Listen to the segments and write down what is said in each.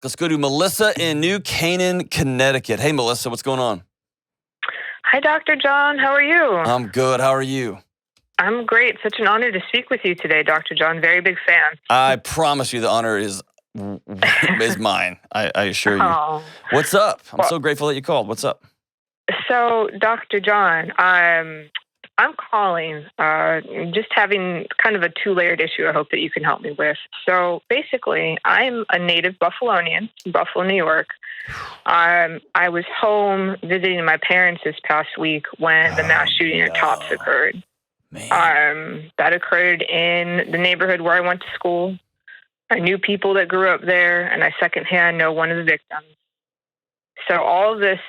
Let's go to Melissa in New Canaan, Connecticut. Hey, Melissa, what's going on? Hi, Dr. John. How are you? I'm good. How are you? I'm great. Such an honor to speak with you today, Dr. John. Very big fan. I promise you the honor is mine. I assure you. Oh. What's up? I'm so grateful that you called. What's up? So, Dr. John, I'm calling, just having kind of a two-layered issue I hope that you can help me with. So basically, I'm a native Buffalonian, Buffalo, New York. I was home visiting my parents this past week when the mass shooting at Tops occurred. That occurred in the neighborhood where I went to school. I knew people that grew up there, and I secondhand know one of the victims. So all of this,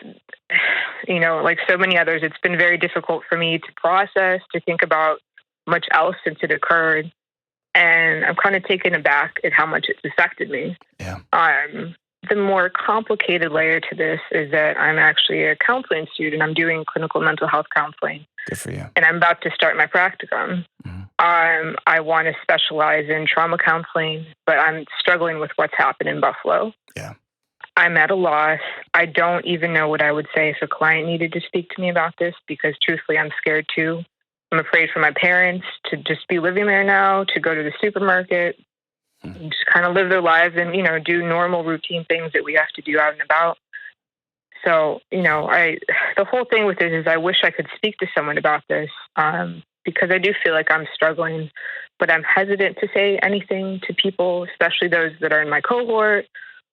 like so many others, it's been very difficult for me to process, to think about much else since it occurred. And I'm kind of taken aback at how much it's affected me. Yeah. The more complicated layer to this is that I'm actually a counseling student. I'm doing clinical mental health counseling. Good for you. And I'm about to start my practicum. Mm-hmm. I want to specialize in trauma counseling, but I'm struggling with what's happened in Buffalo. Yeah. I'm at a loss. I don't even know what I would say if a client needed to speak to me about this, because truthfully, I'm scared too. I'm afraid for my parents to just be living there now, to go to the supermarket, just kind of live their lives and, do normal routine things that we have to do out and about. So, the whole thing with this is I wish I could speak to someone about this, because I do feel like I'm struggling, but I'm hesitant to say anything to people, especially those that are in my cohort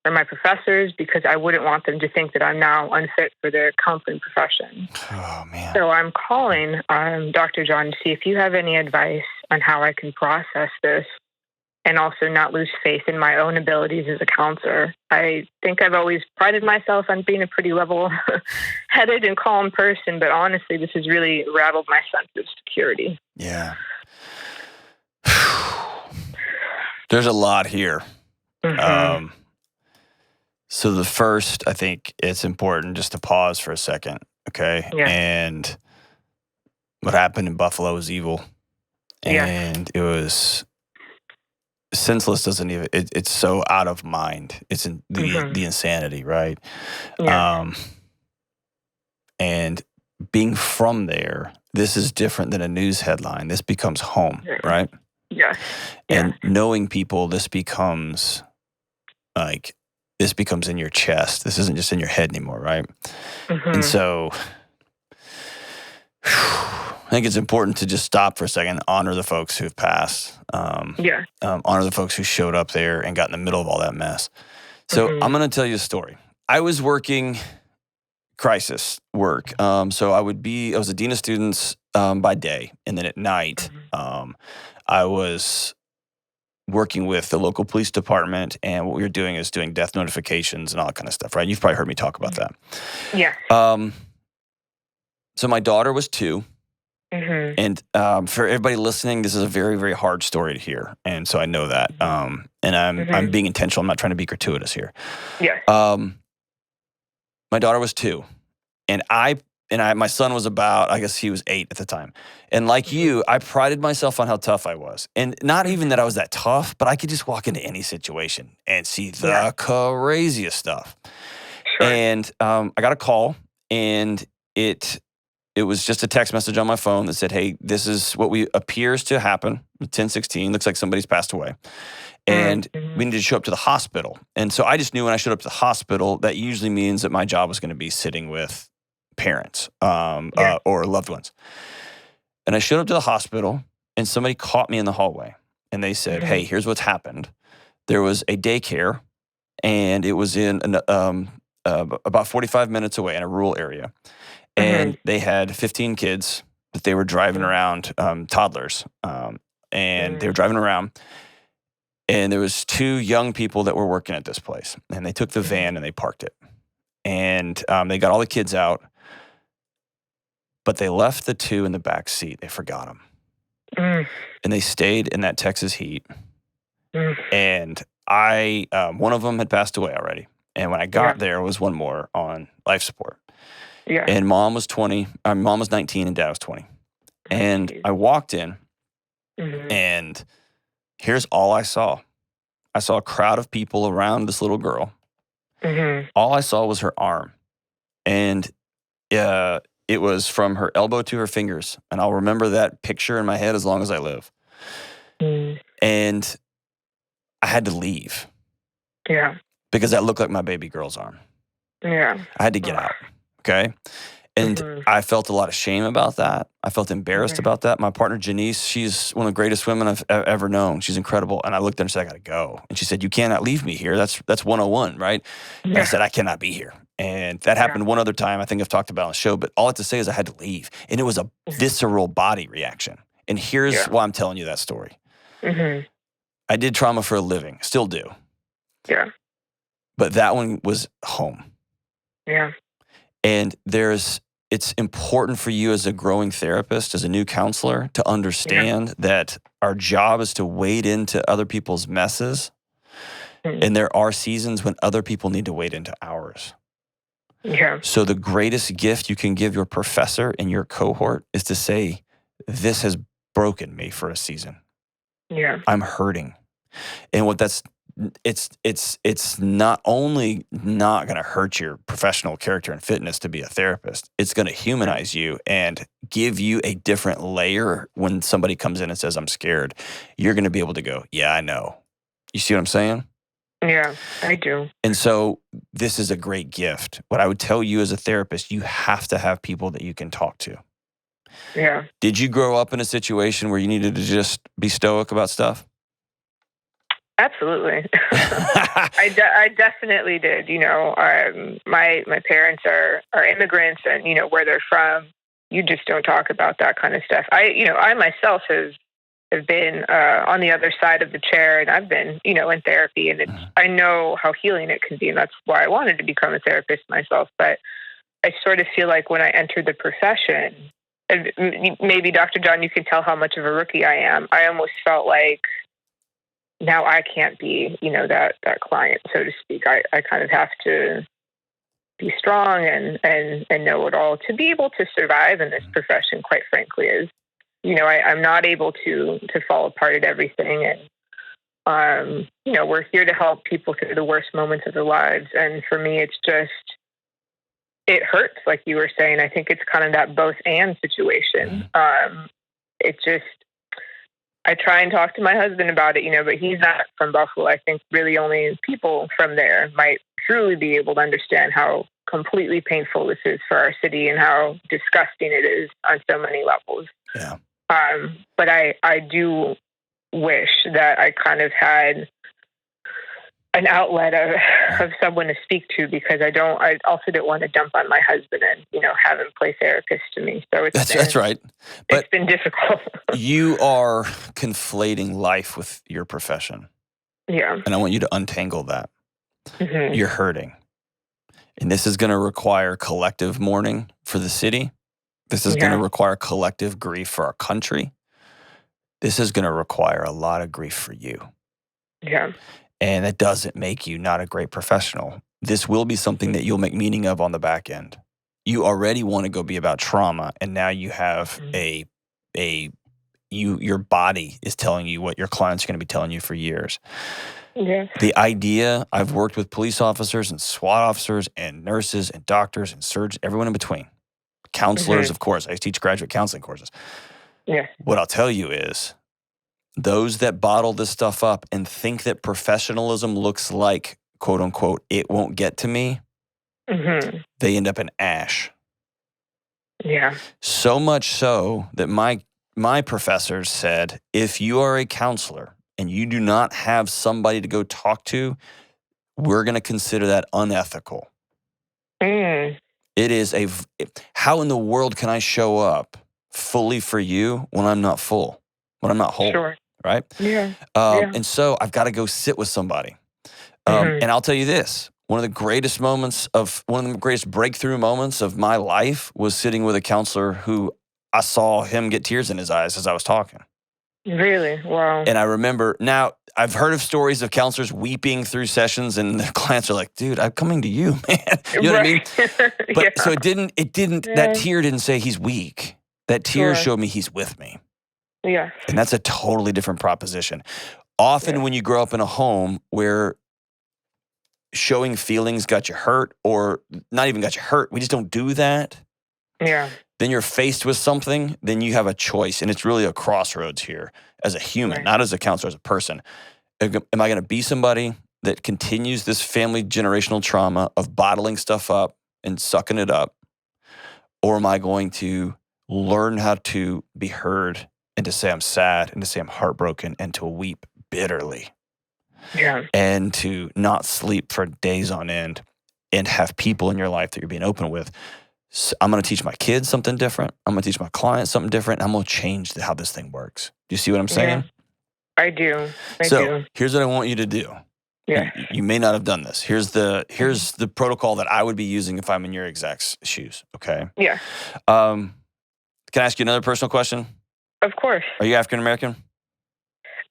or my professors, because I wouldn't want them to think that I'm now unfit for the counseling profession. Oh, man. So I'm calling Dr. John to see if you have any advice on how I can process this and also not lose faith in my own abilities as a counselor. I think I've always prided myself on being a pretty level-headed and calm person, but honestly, this has really rattled my sense of security. Yeah. There's a lot here. Mm-hmm. So the first, I think it's important just to pause for a second, okay? Yeah. And what happened in Buffalo was evil. And it was senseless, doesn't even, it's so out of mind. It's in the insanity, right? Yeah. And being from there, this is different than a news headline. This becomes home, right? Yeah. And knowing people, this becomes in your chest. This isn't just in your head anymore, right? Mm-hmm. And so I think it's important to just stop for a second, honor the folks who've passed, honor the folks who showed up there and got in the middle of all that mess. So I'm going to tell you a story. I was working crisis work. So I was a dean of students by day, and then at night, I was working with the local police department, and what we were doing is doing death notifications and all that kind of stuff, right? You've probably heard me talk about that. Yeah. So my daughter was 2, and for everybody listening, this is a very, very hard story to hear, and so I know that. And I'm being intentional. I'm not trying to be gratuitous here. Yeah. My daughter was 2, and my son was about, I guess he was 8 at the time. And like you, I prided myself on how tough I was. And not even that I was that tough, but I could just walk into any situation and see the craziest stuff. Sure. And I got a call, and it was just a text message on my phone that said, hey, this is what appears to happen, 10/16, looks like somebody's passed away. And we need to show up to the hospital. And so I just knew when I showed up to the hospital, that usually means that my job was going to be sitting with parents or loved ones. And I showed up to the hospital, and somebody caught me in the hallway, and they said, hey, here's what's happened. There was a daycare, and it was in about 45 minutes away in a rural area. And they had 15 kids that they were driving around, toddlers, and they were driving around. And there was 2 young people that were working at this place, and they took the van and they parked it. And they got all the kids out, but they left the 2 in the back seat. They forgot them. And they stayed in that Texas heat. And one of them had passed away already. And when I got there, was one more on life support. Yeah. And mom was 20. Mom was 19 and dad was 20. And I walked in, and here's all I saw. I saw a crowd of people around this little girl All I saw was her arm. And it was from her elbow to her fingers. And I'll remember that picture in my head as long as I live. And I had to leave. Yeah. Because that looked like my baby girl's arm. Yeah. I had to get out. Okay. And I felt a lot of shame about that. I felt embarrassed about that. My partner, Janice, she's one of the greatest women I've ever known. She's incredible. And I looked at her and said, I got to go. And she said, you cannot leave me here. That's 101, right? And I said, I cannot be here. And that happened one other time. I think I've talked about on the show. But all I have to say is I had to leave. And it was a visceral body reaction. And here's why I'm telling you that story. I did trauma for a living. Still do. Yeah. But that one was home. Yeah. And it's important for you as a growing therapist, as a new counselor, to understand that our job is to wade into other people's messes. And there are seasons when other people need to wade into ours. Yeah. So the greatest gift you can give your professor in your cohort is to say, this has broken me for a season. Yeah. I'm hurting. And it's not only not going to hurt your professional character and fitness to be a therapist, it's going to humanize you and give you a different layer when somebody comes in and says, I'm scared. You're going to be able to go, yeah, I know. You see what I'm saying? Yeah, I do. And so this is a great gift. What I would tell you as a therapist, you have to have people that you can talk to. Yeah. Did you grow up in a situation where you needed to just be stoic about stuff? Absolutely. I definitely did. My parents are immigrants, and where they're from, you just don't talk about that kind of stuff. I myself have been on the other side of the chair, and I've been in therapy, and I know how healing it can be, and that's why I wanted to become a therapist myself. But I sort of feel like when I entered the profession, and maybe Dr. John, you can tell how much of a rookie I am. I almost felt like, now I can't be, that client, so to speak. I kind of have to be strong and know it all to be able to survive in this profession, quite frankly, is, I'm not able to fall apart at everything. And, we're here to help people through the worst moments of their lives. And for me, it hurts, like you were saying. I think it's kind of that both and situation. I try and talk to my husband about it, but he's not from Buffalo. I think really only people from there might truly be able to understand how completely painful this is for our city and how disgusting it is on so many levels. Yeah. But I do wish that I kind of had an outlet of someone to speak to, because I also didn't want to dump on my husband and, have him play therapist to me. So that's right. But it's been difficult. You are conflating life with your profession. Yeah. And I want you to untangle that. You're hurting. And this is going to require collective mourning for the city. This is going to require collective grief for our country. This is going to require a lot of grief for you. Yeah. And that doesn't make you not a great professional. This will be something that you'll make meaning of on the back end. You already want to go be about trauma, and now you have your body is telling you what your clients are going to be telling you for years. Yeah. The idea, I've worked with police officers and SWAT officers and nurses and doctors and surgeons, everyone in between. Counselors, of course. I teach graduate counseling courses. Yeah. What I'll tell you is, those that bottle this stuff up and think that professionalism looks like, quote unquote, it won't get to me, they end up in ash. Yeah. So much so that my professors said, if you are a counselor and you do not have somebody to go talk to, we're going to consider that unethical. It is how in the world can I show up fully for you when I'm not full, when I'm not whole? Sure. Right? Yeah. And so I've got to go sit with somebody. And I'll tell you this, one of the greatest breakthrough moments of my life was sitting with a counselor who I saw him get tears in his eyes as I was talking. Really? Wow. And I remember, now I've heard of stories of counselors weeping through sessions and their clients are like, dude, I'm coming to you, man. You know what I mean? But so that tear didn't say he's weak. That tear showed me he's with me. Yeah. And that's a totally different proposition. Often when you grow up in a home where showing feelings got you hurt, or not even got you hurt, we just don't do that. Yeah. Then you're faced with something, then you have a choice. And it's really a crossroads here as a human, Right. not as a counselor, as a person. Am I going to be somebody that continues this family generational trauma of bottling stuff up and sucking it up? Or am I going to learn how to be heard and to say I'm sad and to say I'm heartbroken and to weep bitterly? Yeah. And to not sleep for days on end and have people in your life that you're being open with. So I'm going to teach my kids something different. I'm going to teach my clients something different. I'm going to change how this thing works. Do you see what I'm saying? I do. I so do. Here's what I want you to do. Yeah. You may not have done this. Here's the protocol that I would be using if I'm in your exec's shoes. Okay. Yeah. Can I ask you another personal question? Of course. Are you African American?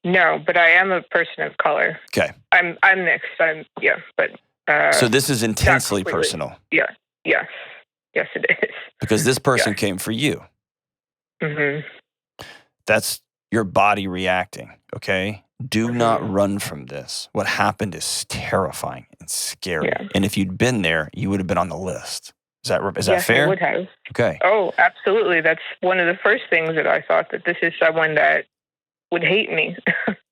No, but I am a person of color. Okay. I'm mixed. But So this is intensely completely. personal. Yeah. Yes. Yes, it is. Because this person came for you. Mm-hmm. That's your body reacting, okay? Do not run from this. What happened is terrifying and scary. Yeah. And if you'd been there, you would have been on the list. Is that Yes, fair? I would have. Okay. Oh, absolutely. That's one of the first things that I thought, that this is someone that would hate me.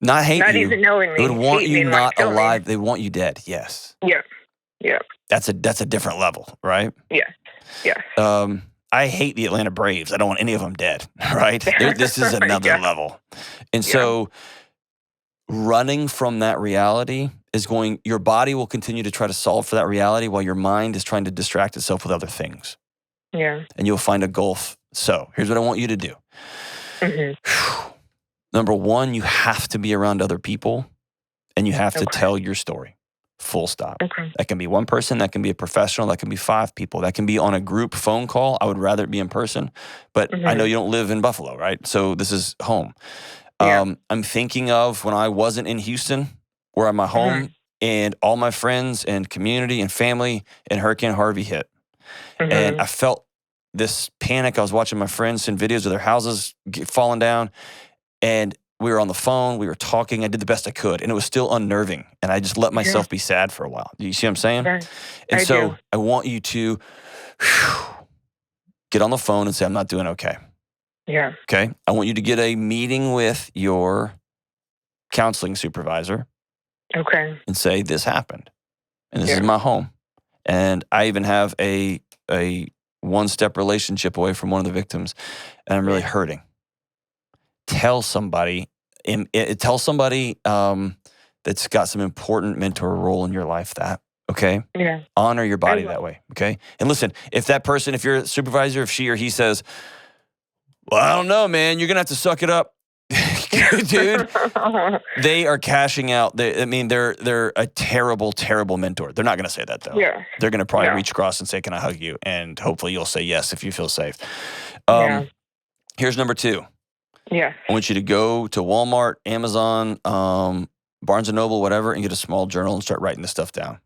Not hate Not you. even knowing me. They would want hate me you and not kill me. alive. They want you dead. Yes. Yeah. Yeah. That's a different level, right? Yeah. Yeah. I hate the Atlanta Braves. I don't want any of them dead, right? This is another Yeah. level. And so running from that reality your body will continue to try to solve for that reality while your mind is trying to distract itself with other things. Yeah. And you'll find a gulf. So here's what I want you to do. Mm-hmm. Number one, you have to be around other people and you have to tell your story. Full stop. Okay. That can be one person, that can be a professional, that can be 5 people, that can be on a group phone call. I would rather it be in person, but I know you don't live in Buffalo, right? So this is home. Yeah. I'm thinking of when I wasn't in Houston, where I'm at home, and all my friends and community and family and Hurricane Harvey hit. And I felt this panic. I was watching my friends send videos of their houses falling down, and we were on the phone, we were talking, I did the best I could, and it was still unnerving, and I just let myself be sad for a while. Do you see what I'm saying? Right. And I so do. I want you to get on the phone and say, I'm not doing okay. Yeah. Okay? I want you to get a meeting with your counseling supervisor Okay. and say, this happened, and this is my home. And I even have a one-step relationship away from one of the victims, and I'm really hurting. Tell somebody that's got some important mentor role in your life that, okay? Yeah. Honor your body that way, okay? And listen, if that person, if you're a supervisor, if she or he says, well, I don't know, man, you're going to have to suck it up. Dude, they are cashing out. They're a terrible, terrible mentor. They're not going to say that, though. Yeah. They're going to probably reach across and say, can I hug you? And hopefully you'll say yes if you feel safe. Here's number 2. Yeah. I want you to go to Walmart, Amazon, Barnes & Noble, whatever, and get a small journal and start writing this stuff down.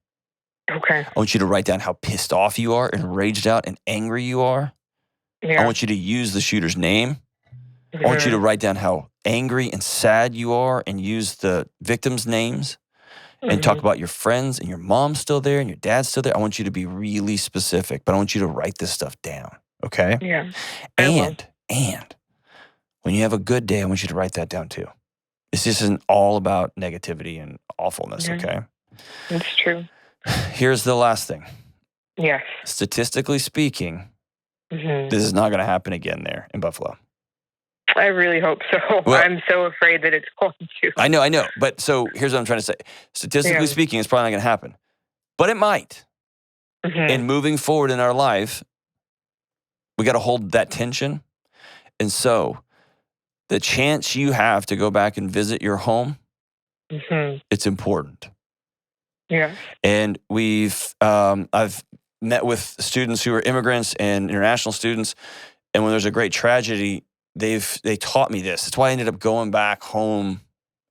Okay. I want you to write down how pissed off you are and raged out and angry you are. Yeah. I want you to use the shooter's name. I want you to write down how angry and sad you are and use the victims' names and talk about your friends and your mom's still there and your dad's still there. I want you to be really specific, but I want you to write this stuff down, okay? Yeah. And when you have a good day, I want you to write that down too. This isn't all about negativity and awfulness, okay? It's true. Here's the last thing. Yes. Statistically speaking, this is not going to happen again there in Buffalo. I really hope so. Well, I'm so afraid that it's going to. I know. But so here's what I'm trying to say. Statistically speaking, it's probably not going to happen. But it might. And moving forward in our life, we got to hold that tension. And so the chance you have to go back and visit your home, it's important. Yeah. And I've met with students who are immigrants and international students, and when there's a great tragedy, they taught me this. That's why I ended up going back home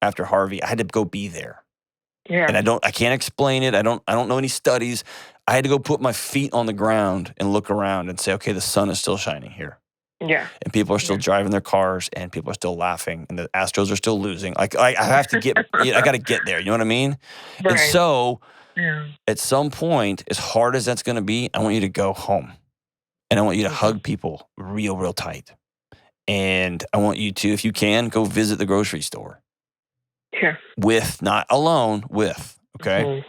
after Harvey. I had to go be there. Yeah. And I can't explain it. I don't know any studies. I had to go put my feet on the ground and look around and say, okay, the sun is still shining here. Yeah. And people are still driving their cars and people are still laughing and the Astros are still losing. Like I have to get, I got to get there. You know what I mean? Right. And so At some point, as hard as that's going to be, I want you to go home. And I want you to hug people real, real tight. And I want you to, if you can, go visit the grocery store. Yeah. With, not alone, with, okay? Mm-hmm.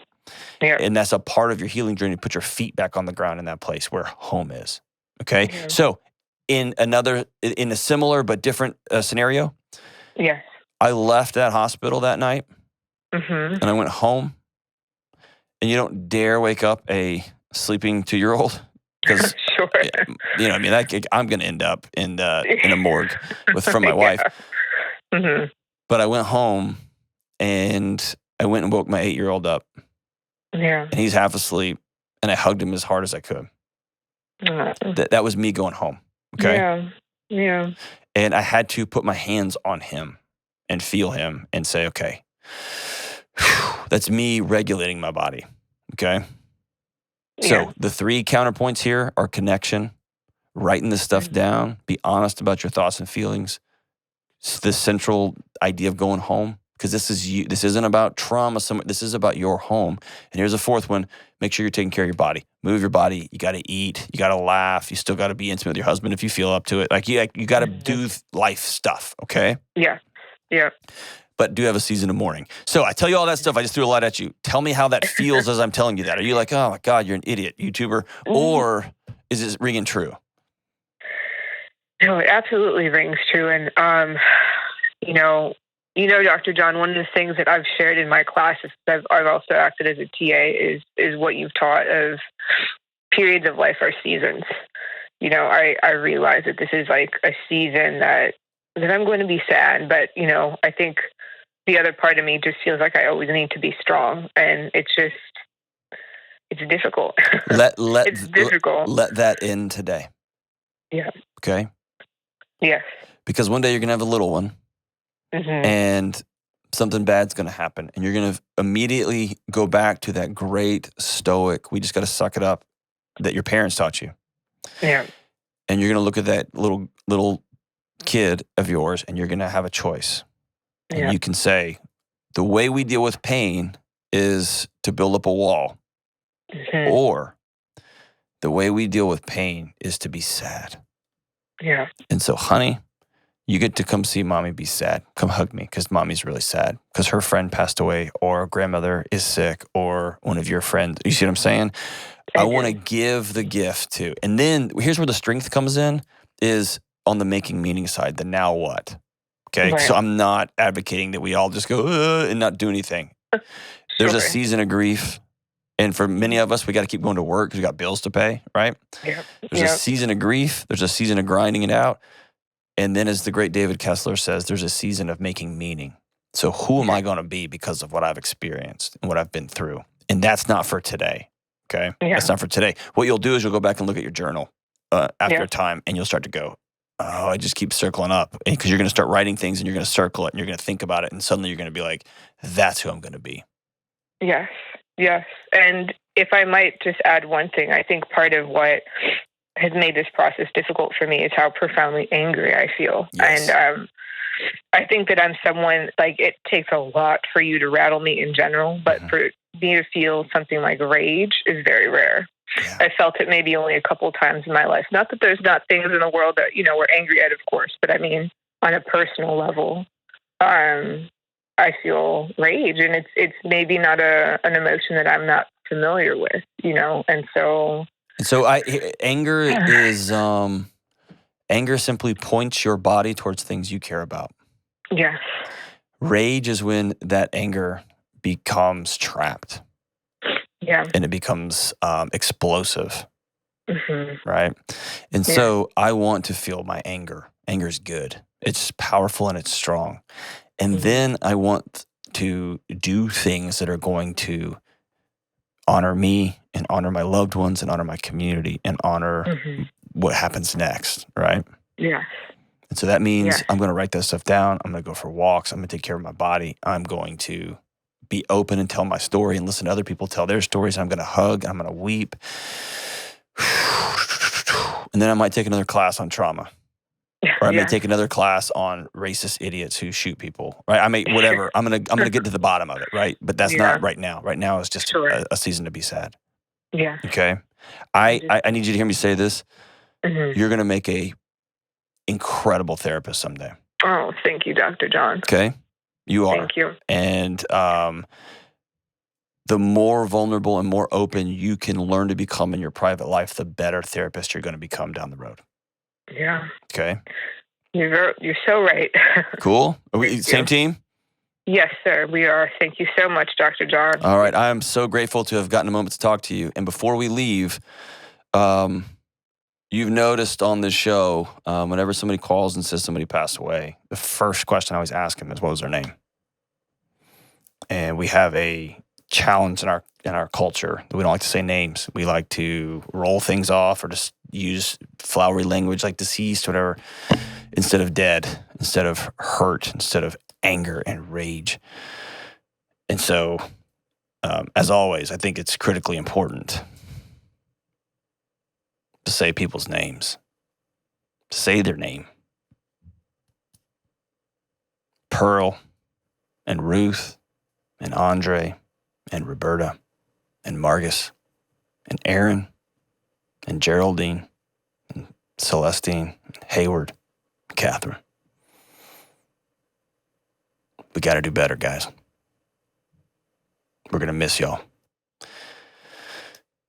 Yeah. And that's a part of your healing journey. Put your feet back on the ground in that place where home is, okay? Yeah. So in a similar but different scenario, yes, I left that hospital that night mm-hmm. and I went home. And you don't dare wake up a sleeping 2-year-old because, sure. you know, I mean, I'm going to end up in a morgue from my wife. Mm-hmm. But I went home and I went and woke my 8-year-old up. Yeah. And he's half asleep. And I hugged him as hard as I could. That was me going home. Okay. Yeah. Yeah. And I had to put my hands on him and feel him and say, okay, that's me regulating my body. Okay. So the 3 counterpoints here are connection, writing this stuff down, be honest about your thoughts and feelings. It's the central idea of going home, because this is you. This isn't about trauma. This is about your home. And here's a 4th one. Make sure you're taking care of your body. Move your body. You got to eat. You got to laugh. You still got to be intimate with your husband if you feel up to it. Like you got to do life stuff. Okay. Yeah. Yeah. But do have a season of mourning. So I tell you all that stuff. I just threw a lot at you. Tell me how that feels as I'm telling you that. Are you like, oh my God, you're an idiot, YouTuber? Or is it ringing true? No, it absolutely rings true. And, you know, Dr. John, one of the things that I've shared in my classes, I've also acted as a TA, is what you've taught of periods of life are seasons. You know, I realize that this is like a season that I'm going to be sad, but, you know, I think the other part of me just feels like I always need to be strong, and it's difficult. It's difficult. Let that in today. Yeah. Okay? Yes. Because one day you're going to have a little one, and something bad's going to happen, and you're going to immediately go back to that great Stoic, we just got to suck it up, that your parents taught you. Yeah. And you're going to look at that little kid of yours, and you're going to have a choice. And you can say, the way we deal with pain is to build up a wall. Or the way we deal with pain is to be sad. Yeah. And so, honey, you get to come see mommy be sad. Come hug me, because mommy's really sad because her friend passed away, or grandmother is sick, or one of your friends. You see what I'm saying? I want to give the gift to. And then here's where the strength comes in, is on the making meaning side, the now what? Okay, right. So I'm not advocating that we all just go and not do anything. There's a season of grief. And for many of us, we got to keep going to work because we got bills to pay, right? Yep. There's a season of grief. There's a season of grinding it out. And then, as the great David Kessler says, there's a season of making meaning. So who am I going to be because of what I've experienced and what I've been through? And that's not for today, okay? Yeah. That's not for today. What you'll do is you'll go back and look at your journal after a time, and you'll start to go, oh, I just keep circling up. Because you're going to start writing things, and you're going to circle it, and you're going to think about it, and suddenly you're going to be like, that's who I'm going to be. Yes, yes. And if I might just add one thing, I think part of what has made this process difficult for me is how profoundly angry I feel. Yes. And I think that I'm someone, like, it takes a lot for you to rattle me in general, but for me to feel something like rage is very rare. Yeah. I felt it maybe only a couple of times in my life. Not that there's not things in the world that, you know, we're angry at, of course, but I mean, on a personal level, I feel rage, and it's maybe not an emotion that I'm not familiar with, you know, and so. Anger is anger simply points your body towards things you care about. Yes. Rage is when that anger becomes trapped. Yeah. And it becomes explosive. Right? And so I want to feel my anger. Anger is good. It's powerful and it's strong. And then I want to do things that are going to honor me and honor my loved ones and honor my community and honor what happens next, right? Yeah. And so that means I'm going to write that stuff down. I'm going to go for walks. I'm going to take care of my body. I'm going to be open and tell my story and listen to other people tell their stories. I'm going to hug. I'm going to weep. And then I might take another class on trauma. or I may take another class on racist idiots who shoot people, right? I may, whatever. I'm gonna get to the bottom of it, right? But that's not right now. Right now is just a season to be sad. Yeah. Okay. I need you to hear me say this. Mm-hmm. You're gonna make a incredible therapist someday. Oh, thank you, Dr. John. Okay. You are. Thank you. And the more vulnerable and more open you can learn to become in your private life, the better therapist you're going to become down the road. Yeah. Okay. You're so right. Cool. Are we same team? Yes, sir. We are. Thank you so much, Dr. John. All right. I am so grateful to have gotten a moment to talk to you. And before we leave, you've noticed on this show, whenever somebody calls and says somebody passed away, the first question I always ask them is, what was their name? And we have a challenge in our culture that we don't like to say names. We like to roll things off or just use flowery language like deceased, whatever, instead of dead, instead of hurt, instead of anger and rage. And so, as always, I think it's critically important to say people's names, to say their name. Pearl and Ruth and Andre and Roberta and Margus and Aaron and Geraldine and Celestine and Hayward and Catherine. We got to do better, guys. We're going to miss y'all.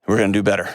We're going to do better.